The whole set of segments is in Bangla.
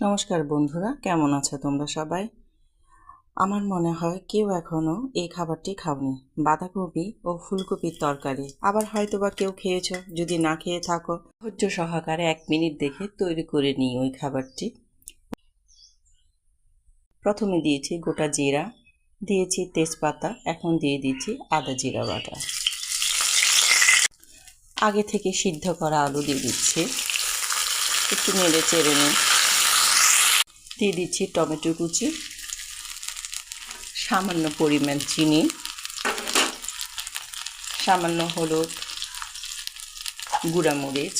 নমস্কার বন্ধুরা, কেমন আছো তোমরা সবাই? আমার মনে হয় কেউ এখনো এই খাবারটি খাওনি। বাঁধাকপি ও ফুলকপির তরকারি। আবার হয়তোবা কেউ খেয়েছো। যদি না খেয়ে থাকো, ধৈর্য সহকারে 1 মিনিট দেখে তৈরি করে নিই ওই খাবারটি। প্রথমে দিয়েছি গোটা জিরা, দিয়েছি তেজপাতা, এখন দিয়ে দিচ্ছি আদা জিরা বাটা। আগে থেকে সিদ্ধ করা আলু দিয়ে দিচ্ছি, একটু নেড়ে চেড়ে নিই। দিয়ে দিচ্ছি টমেটো কুচি, সামান্য পরিমাণ চিনি, সামান্য হলুদ, গুঁড়ামরিচ,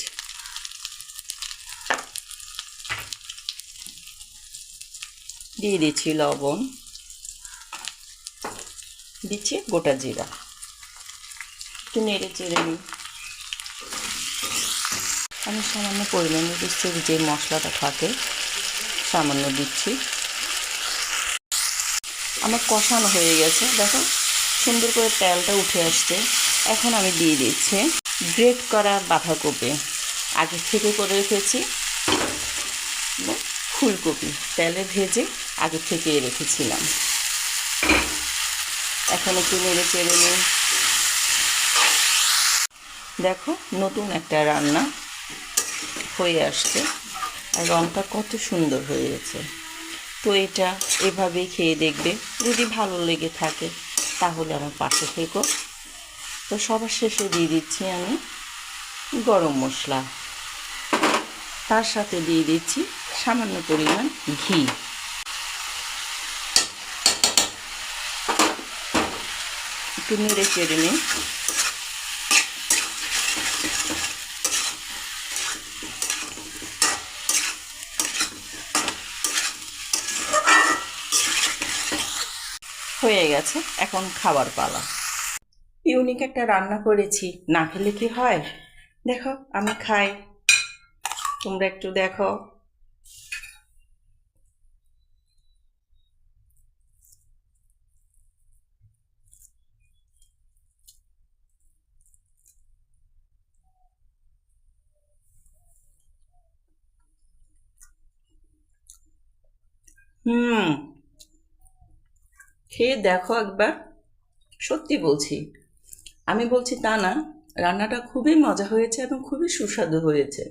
দিয়ে দিচ্ছি লবণ, দিচ্ছি গোটা জিরা। একটু নেড়ে চেড়ে নিই। আমি সামান্য পরিমাণে দিচ্ছি, যে মশলাটা থাকে সামান্য দিচ্ছি। আমার কষানো হয়ে গেছে, দেখো সুন্দর করে তেলটা উঠে আসছে। এখন আমি দিয়ে দিচ্ছি গ্রেট করা বাঁধাকপি, আগে থেকে করে রেখেছি, ফুলকপি তেলে ভেজে আগে থেকে রেখেছিলাম। এখন একটু নেড়ে চেড়ে নিই। দেখো নতুন একটা রান্না হয়ে আসছে, আর রঙটা কত সুন্দর হয়ে গেছে। তো এটা এভাবেই খেয়ে দেখবে, যদি ভালো লেগে থাকে তাহলে আমার পাশে থেকো। তো সবার শেষে দিয়ে দিচ্ছি আমি গরম মশলা, তার সাথে দিয়ে দিচ্ছি সামান্য পরিমাণ ঘি। একটু নেড়ে চেড়ে নিই। হয়ে গেছে, এখন খাবার পালা। ইউনিক একটা রান্না করেছি, না খেলে কি হয়? দেখো আমি খাই, তোমরা একটু দেখো। হুম, খেয়ে দেখো একবার। সত্যি বলছি, আমি বলছি তা না, রান্নাটা খুবই মজা হয়েছে এবং খুবই সুস্বাদু হয়েছে।